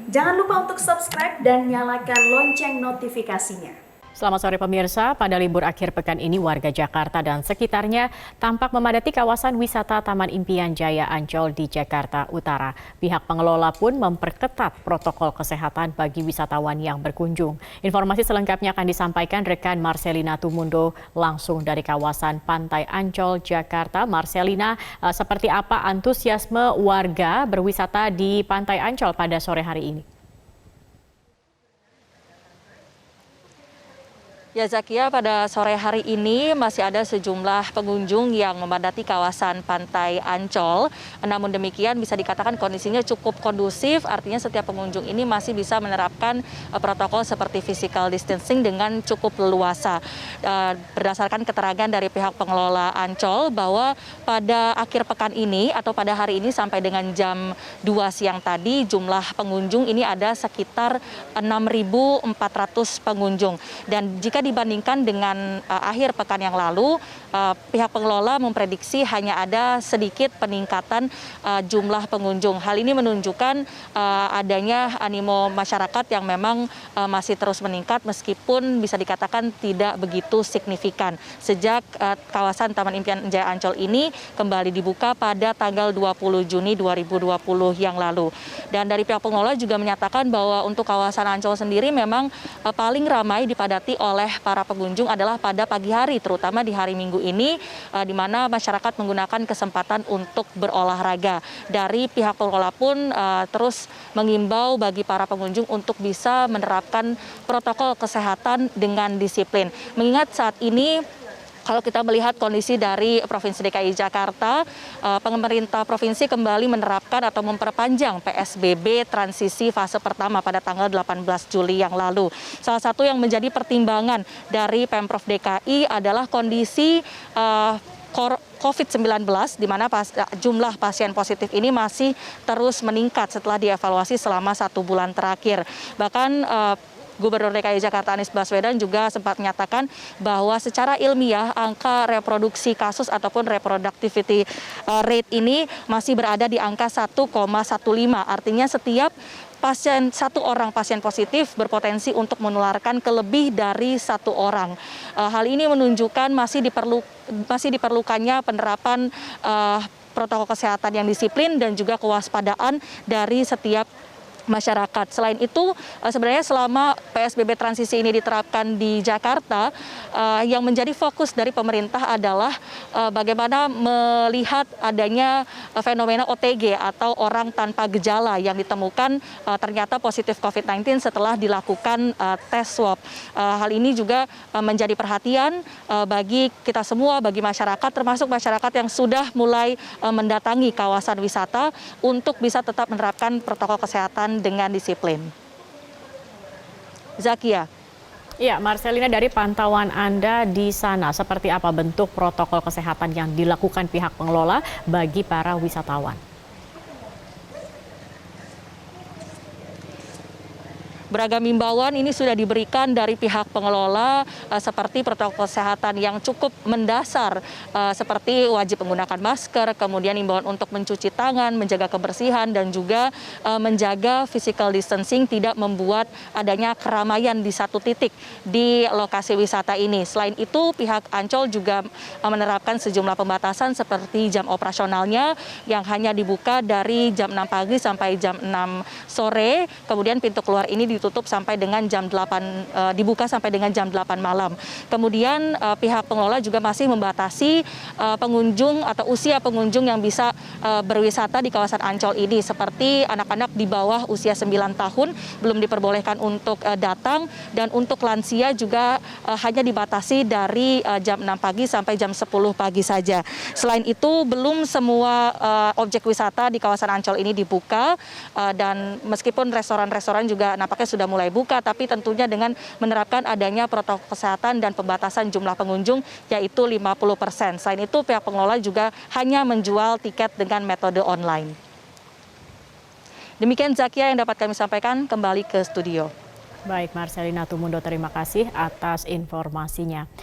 Jangan lupa untuk subscribe dan nyalakan lonceng notifikasinya. Selamat sore pemirsa, pada libur akhir pekan ini warga Jakarta dan sekitarnya tampak memadati kawasan wisata Taman Impian Jaya Ancol di Jakarta Utara. Pihak pengelola pun memperketat protokol kesehatan bagi wisatawan yang berkunjung. Informasi selengkapnya akan disampaikan rekan Marcelina Tumundo langsung dari kawasan Pantai Ancol, Jakarta. Marcelina, seperti apa antusiasme warga berwisata di Pantai Ancol pada sore hari ini? Ya Zakia, pada sore hari ini masih ada sejumlah pengunjung yang memadati kawasan Pantai Ancol. Namun demikian bisa dikatakan kondisinya cukup kondusif, artinya setiap pengunjung ini masih bisa menerapkan protokol seperti physical distancing dengan cukup leluasa. Berdasarkan keterangan dari pihak pengelola Ancol bahwa pada akhir pekan ini atau pada hari ini sampai dengan jam 2 siang tadi jumlah pengunjung ini ada sekitar 6.400 pengunjung. Dan jika dibandingkan dengan akhir pekan yang lalu, pihak pengelola memprediksi hanya ada sedikit peningkatan jumlah pengunjung. Hal ini menunjukkan adanya animo masyarakat yang memang masih terus meningkat meskipun bisa dikatakan tidak begitu signifikan. Sejak kawasan Taman Impian Jaya Ancol ini kembali dibuka pada tanggal 20 Juni 2020 yang lalu. Dan dari pihak pengelola juga menyatakan bahwa untuk kawasan Ancol sendiri memang paling ramai dipadati oleh para pengunjung adalah pada pagi hari, terutama di hari Minggu ini, di mana masyarakat menggunakan kesempatan untuk berolahraga. Dari pihak pengelola pun terus mengimbau bagi para pengunjung untuk bisa menerapkan protokol kesehatan dengan disiplin. Mengingat saat ini, kalau kita melihat kondisi dari Provinsi DKI Jakarta, pemerintah provinsi kembali menerapkan atau memperpanjang PSBB transisi fase pertama pada tanggal 18 Juli yang lalu. Salah satu yang menjadi pertimbangan dari Pemprov DKI adalah kondisi COVID-19, di mana jumlah pasien positif ini masih terus meningkat setelah dievaluasi selama 1 bulan terakhir. Bahkan Gubernur DKI Jakarta Anies Baswedan juga sempat menyatakan bahwa secara ilmiah angka reproduksi kasus ataupun reproductivity rate ini masih berada di angka 1,15. Artinya setiap satu orang pasien positif berpotensi untuk menularkan ke lebih dari 1 orang. Hal ini menunjukkan masih diperlukannya penerapan protokol kesehatan yang disiplin dan juga kewaspadaan dari setiap masyarakat. Selain itu, sebenarnya selama PSBB transisi ini diterapkan di Jakarta, yang menjadi fokus dari pemerintah adalah bagaimana melihat adanya fenomena OTG atau orang tanpa gejala yang ditemukan ternyata positif COVID-19 setelah dilakukan tes swab. Hal ini juga menjadi perhatian bagi kita semua, bagi masyarakat, termasuk masyarakat yang sudah mulai mendatangi kawasan wisata untuk bisa tetap menerapkan protokol kesehatan dengan disiplin. Zakia. Ya, Marcelina, dari pantauan Anda di sana, seperti apa bentuk protokol kesehatan yang dilakukan pihak pengelola bagi para wisatawan? Beragam imbauan ini sudah diberikan dari pihak pengelola seperti protokol kesehatan yang cukup mendasar seperti wajib menggunakan masker, kemudian imbauan untuk mencuci tangan, menjaga kebersihan dan juga menjaga physical distancing, tidak membuat adanya keramaian di satu titik di lokasi wisata ini. Selain itu, pihak Ancol juga menerapkan sejumlah pembatasan seperti jam operasionalnya yang hanya dibuka dari jam 6 pagi sampai jam 6 sore, kemudian pintu keluar ini ditutup sampai dengan jam 8, dibuka sampai dengan jam 8 malam. Kemudian pihak pengelola juga masih membatasi pengunjung atau usia pengunjung yang bisa berwisata di kawasan Ancol ini, seperti anak-anak di bawah usia 9 tahun belum diperbolehkan untuk datang, dan untuk lansia juga hanya dibatasi dari jam 6 pagi sampai jam 10 pagi saja. Selain itu, belum semua objek wisata di kawasan Ancol ini dibuka, dan meskipun restoran-restoran juga nampaknya sudah mulai buka, tapi tentunya dengan menerapkan adanya protokol kesehatan dan pembatasan jumlah pengunjung yaitu 50%. Selain itu, pihak pengelola juga hanya menjual tiket dengan metode online. Demikian Zakia yang dapat kami sampaikan, kembali ke studio. Baik, Marcelina Tumundo, terima kasih atas informasinya.